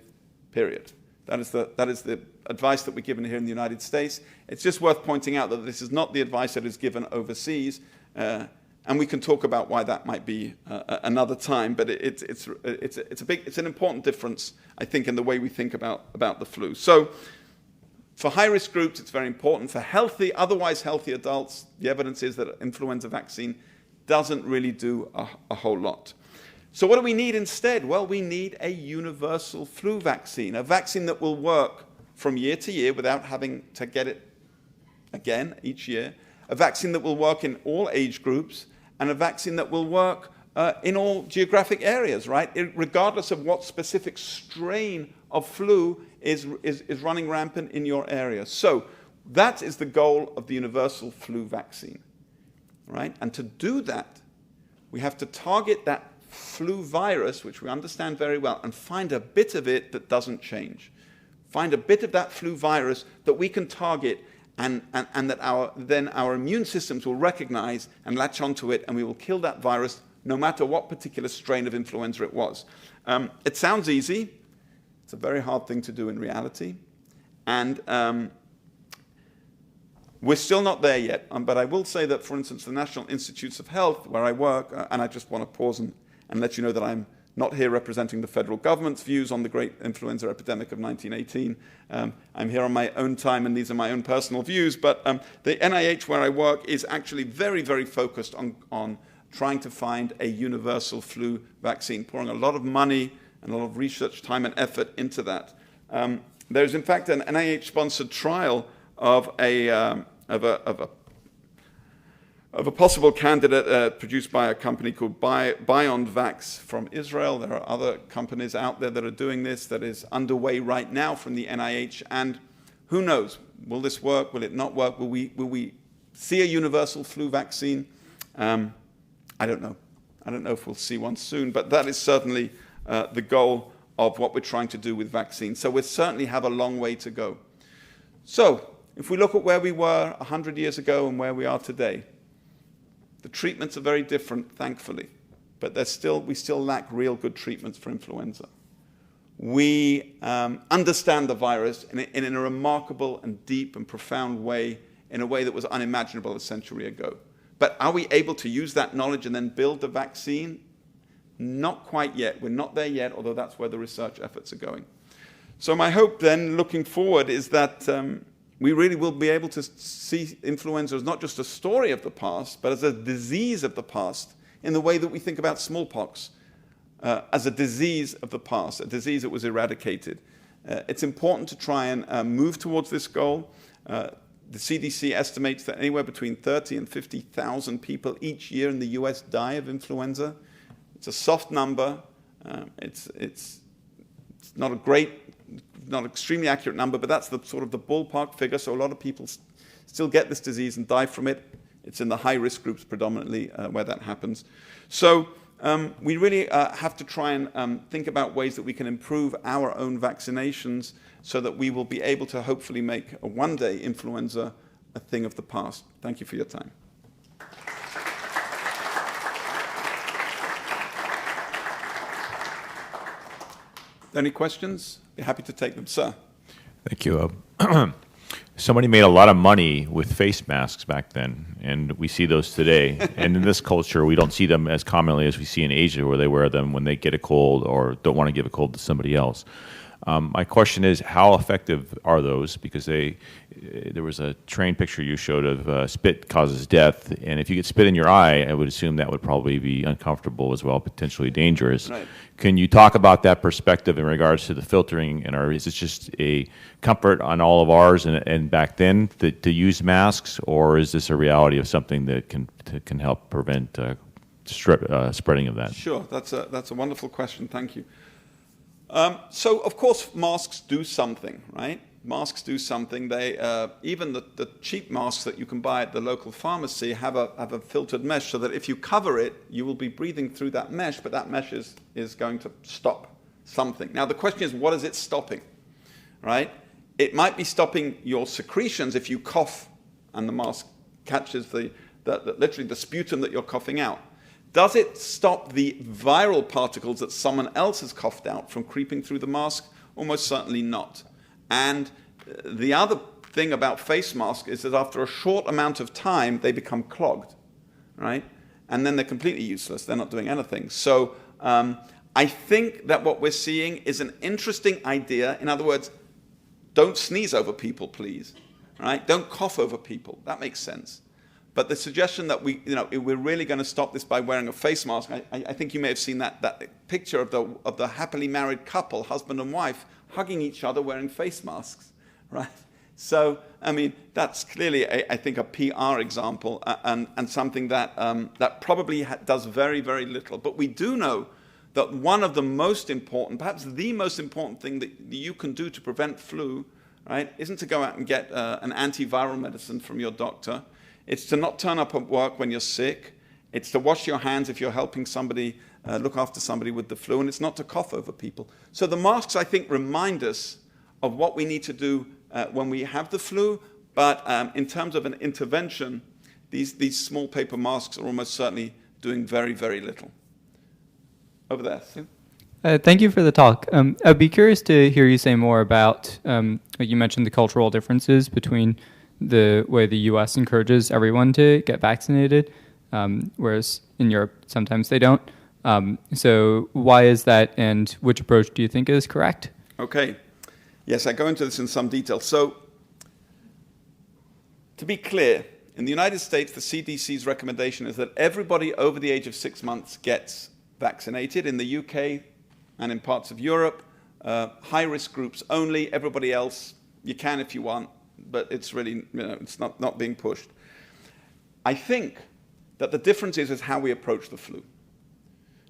period. That is the advice that we're given here in the United States. It's just worth pointing out that this is not the advice that is given overseas, and we can talk about why that might be another time. But it's an important difference, I think, in the way we think about the flu. So, for high-risk groups, it's very important. For otherwise healthy adults, the evidence is that an influenza vaccine doesn't really do a whole lot. So what do we need instead? Well, we need a universal flu vaccine, a vaccine that will work from year to year without having to get it again each year, a vaccine that will work in all age groups, and a vaccine that will work in all geographic areas, right? Regardless of what specific strain of flu is running rampant in your area. So that is the goal of the universal flu vaccine, right? And to do that, we have to target that flu virus, which we understand very well, and find a bit of it that doesn't change. Find a bit of that flu virus that we can target and that our immune systems will recognize and latch onto it, and we will kill that virus no matter what particular strain of influenza it was. It sounds easy. It's a very hard thing to do in reality. And we're still not there yet. But I will say that, for instance, the National Institutes of Health, where I work, and I just want to pause and let you know that I'm not here representing the federal government's views on the great influenza epidemic of 1918. I'm here on my own time, and these are my own personal views. But the NIH, where I work, is actually very, very focused on trying to find a universal flu vaccine, pouring a lot of money and a lot of research time and effort into that. There's, in fact, an NIH-sponsored trial of a possible candidate produced by a company called BioNTech from Israel. There are other companies out there that are doing this, that is underway right now from the NIH. And who knows? Will this work? Will it not work? Will we see a universal flu vaccine? I don't know. I don't know if we'll see one soon, but that is certainly the goal of what we're trying to do with vaccines. So we certainly have a long way to go. So if we look at where we were 100 years ago and where we are today, the treatments are very different, thankfully, but we still lack real good treatments for influenza. We understand the virus in a remarkable and deep and profound way, in a way that was unimaginable a century ago. But are we able to use that knowledge and then build the vaccine? Not quite yet. We're not there yet, although that's where the research efforts are going. So my hope then, looking forward, is that we really will be able to see influenza as not just a story of the past, but as a disease of the past, in the way that we think about smallpox, as a disease of the past, a disease that was eradicated. It's important to try and move towards this goal. The CDC estimates that anywhere between 30 and 50,000 people each year in the US die of influenza. It's a soft number. It's not a great, not extremely accurate number, but that's the sort of the ballpark figure. So a lot of people still get this disease and die from it. It's in the high-risk groups predominantly where that happens. So we really have to try and think about ways that we can improve our own vaccinations so that we will be able to hopefully make one day influenza a thing of the past. Thank you for your time. Any questions? Be happy to take them, sir. Thank you. Somebody made a lot of money with face masks back then, and we see those today. And in this culture, we don't see them as commonly as we see in Asia, where they wear them when they get a cold or don't want to give a cold to somebody else. My question is, how effective are those? Because there was a train picture you showed of spit causes death, and if you get spit in your eye, I would assume that would probably be uncomfortable as well, potentially dangerous. Right. Can you talk about that perspective in regards to the filtering, and is it just a comfort on all of ours and back then to use masks, or is this a reality of something that can help prevent spreading of that? Sure, that's a wonderful question. Thank you. So, of course, masks do something, right? Masks do something. They even the cheap masks that you can buy at the local pharmacy have a filtered mesh so that if you cover it, you will be breathing through that mesh, but that mesh is going to stop something. Now, the question is, what is it stopping, right? It might be stopping your secretions if you cough and the mask catches literally the sputum that you're coughing out. Does it stop the viral particles that someone else has coughed out from creeping through the mask? Almost certainly not. And the other thing about face masks is that after a short amount of time, they become clogged, right? And then they're completely useless. They're not doing anything. So I think that what we're seeing is an interesting idea. In other words, don't sneeze over people, please, right? Don't cough over people. That makes sense. But the suggestion that we're really going to stop this by wearing a face mask, I think you may have seen that picture of the happily married couple, husband and wife, hugging each other wearing face masks, right? So, I mean, that's clearly, I think, a PR example and something that probably does very, very little. But we do know that one of the most important, perhaps the most important thing that you can do to prevent flu, right, isn't to go out and get an antiviral medicine from your doctor. It's to not turn up at work when you're sick. It's to wash your hands if you're helping somebody look after somebody with the flu. And it's not to cough over people. So the masks, I think, remind us of what we need to do when we have the flu. But in terms of an intervention, these small paper masks are almost certainly doing very, very little. Over there. Yeah? Thank you for the talk. I'd be curious to hear you say more about, you mentioned the cultural differences between the way the U.S. encourages everyone to get vaccinated, whereas in Europe sometimes they don't. So why is that, and which approach do you think is correct? Okay. Yes, I go into this in some detail. So to be clear, in the United States, the CDC's recommendation is that everybody over the age of 6 months gets vaccinated. In the UK and in parts of Europe, high-risk groups only. Everybody else, you can if you want, but it's really, it's not being pushed. I think that the difference is how we approach the flu.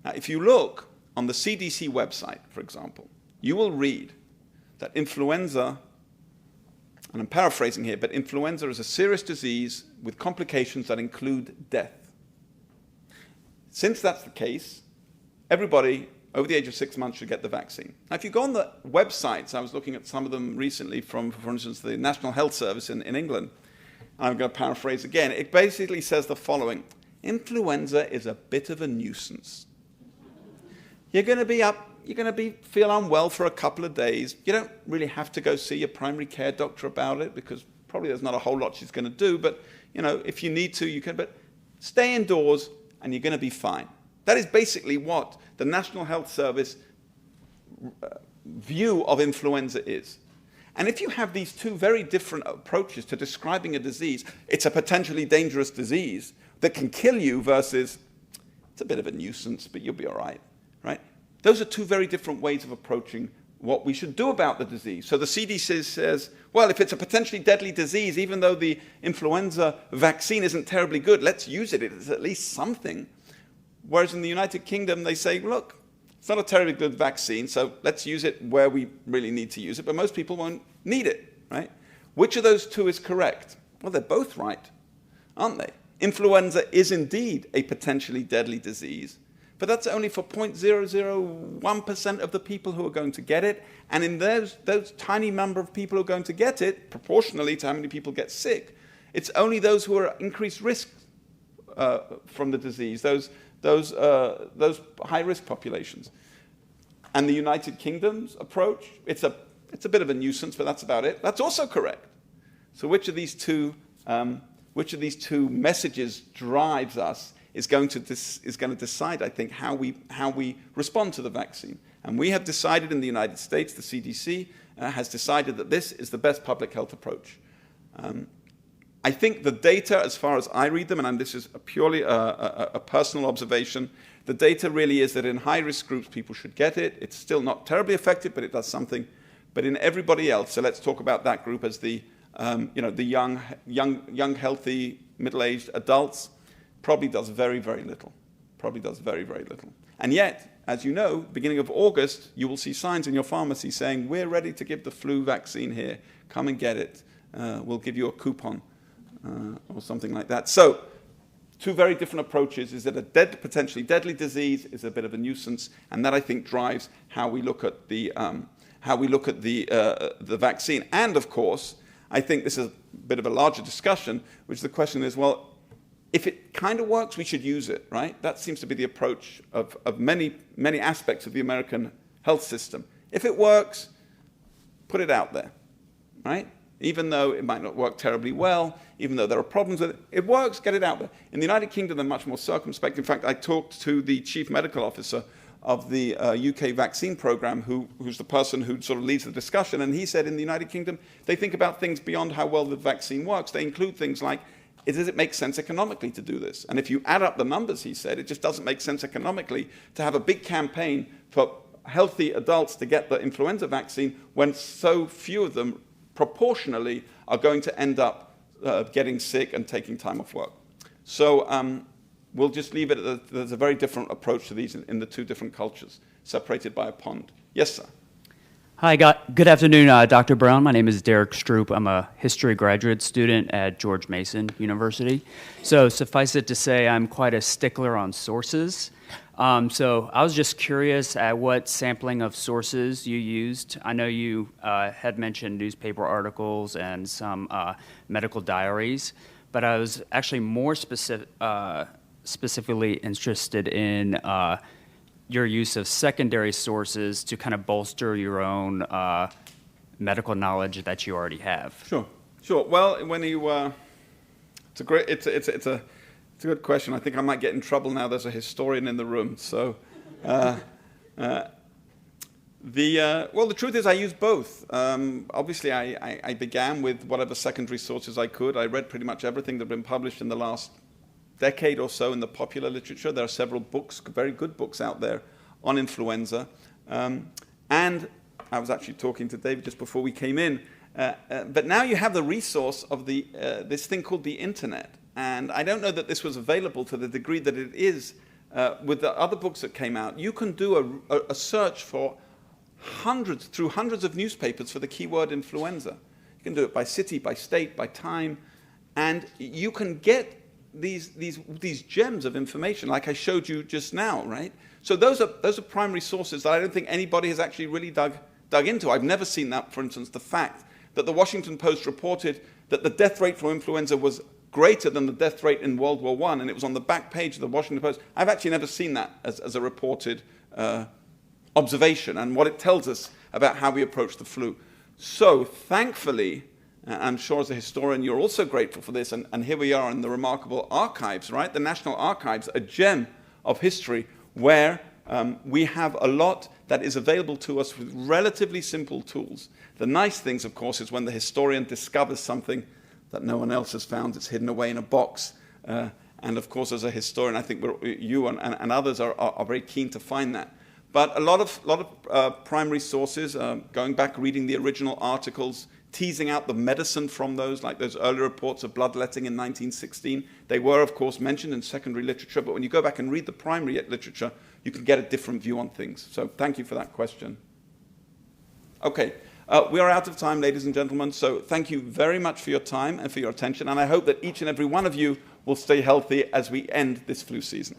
Now, if you look on the CDC website, for example, you will read that influenza and I'm paraphrasing here, but influenza is a serious disease with complications that include death. Since that's the case, everybody over the age of 6 months should get the vaccine. Now, if you go on the websites, I was looking at some of them recently from, for instance, the National Health Service in England. I'm going to paraphrase again. It basically says the following: influenza is a bit of a nuisance. You're going to be up, you're going to feel unwell for a couple of days. You don't really have to go see your primary care doctor about it, because probably there's not a whole lot she's going to do, but if you need to, you can. But stay indoors and you're going to be fine. That is basically what the National Health Service view of influenza is. And if you have these two very different approaches to describing a disease, it's a potentially dangerous disease that can kill you versus it's a bit of a nuisance, but you'll be all right, right? Those are two very different ways of approaching what we should do about the disease. So the CDC says, well, if it's a potentially deadly disease, even though the influenza vaccine isn't terribly good, let's use it. It's at least something. Whereas in the United Kingdom, they say, look, it's not a terribly good vaccine, so let's use it where we really need to use it, but most people won't need it, right? Which of those two is correct? Well, they're both right, aren't they? Influenza is indeed a potentially deadly disease, but that's only for 0.001% of the people who are going to get it, and in those tiny number of people who are going to get it, proportionally to how many people get sick, it's only those who are at increased risk from the disease, those high-risk populations. And the United Kingdom's approach, it's a bit of a nuisance, but that's about it. That's also correct. So which of these two messages drives us is going to decide, I think, how we respond to the vaccine. And we have decided in the United States, the CDC has decided that this is the best public health approach. I think the data, as far as I read them, and this is purely a personal observation, the data really is that in high-risk groups, people should get it. It's still not terribly effective, but it does something. But in everybody else, so let's talk about that group as the young, healthy, middle-aged adults, probably does very, very little. Probably does very, very little. And yet, as you know, beginning of August, you will see signs in your pharmacy saying, we're ready to give the flu vaccine here. Come and get it. We'll give you a coupon. Or something like that. So, two very different approaches. Is that a potentially deadly disease? Is a bit of a nuisance, and that I think drives how we look at the vaccine. And of course, I think this is a bit of a larger discussion, which the question is, well, if it kind of works, we should use it, right? That seems to be the approach of many aspects of the American health system. If it works, put it out there, right? Even though it might not work terribly well, even though there are problems with it, it works, get it out there. In the United Kingdom, they're much more circumspect. In fact, I talked to the chief medical officer of the UK vaccine program, who's the person who sort of leads the discussion, and he said in the United Kingdom, they think about things beyond how well the vaccine works. They include things like, does it make sense economically to do this? And if you add up the numbers, he said, it just doesn't make sense economically to have a big campaign for healthy adults to get the influenza vaccine when so few of them proportionally are going to end up getting sick and taking time off work. So we'll just leave it at that. There's a very different approach to these in the two different cultures, separated by a pond. Yes, sir. Hi, good afternoon, Dr. Brown. My name is Derek Stroop. I'm a history graduate student at George Mason University. So suffice it to say, I'm quite a stickler on sources. So I was just curious at what sampling of sources you used. I know you had mentioned newspaper articles and some medical diaries, but I was actually more specifically interested in your use of secondary sources to kind of bolster your own medical knowledge that you already have. Sure. Well, when you, it's a good question. I think I might get in trouble now. There's a historian in the room. So, the truth is I use both. Obviously, I began with whatever secondary sources I could. I read pretty much everything that had been published in the last decade or so in the popular literature. There are several books, very good books out there on influenza. And I was actually talking to David just before we came in. But now you have the resource of this thing called the internet. And I don't know that this was available to the degree that it is with the other books that came out. You can do a search for hundreds of newspapers for the keyword influenza. You can do it by city, by state, by time. And you can get these gems of information like I showed you just now, right? So those are primary sources that I don't think anybody has actually really dug into. I've never seen that, for instance, the fact that the Washington Post reported that the death rate from influenza was greater than the death rate in World War I, and it was on the back page of the Washington Post. I've actually never seen that as a reported observation and what it tells us about how we approach the flu. So thankfully, I'm sure as a historian you're also grateful for this, and here we are in the remarkable archives, right? The National Archives, a gem of history where we have a lot that is available to us with relatively simple tools. The nice things, of course, is when the historian discovers something that no one else has found. It's hidden away in a box. And of course, as a historian, I think you and others are very keen to find that. But a lot of primary sources, going back, reading the original articles, teasing out the medicine from those, like those early reports of bloodletting in 1916. They were, of course, mentioned in secondary literature, but when you go back and read the primary literature, you can get a different view on things. So thank you for that question. Okay, we are out of time, ladies and gentlemen, so thank you very much for your time and for your attention, and I hope that each and every one of you will stay healthy as we end this flu season.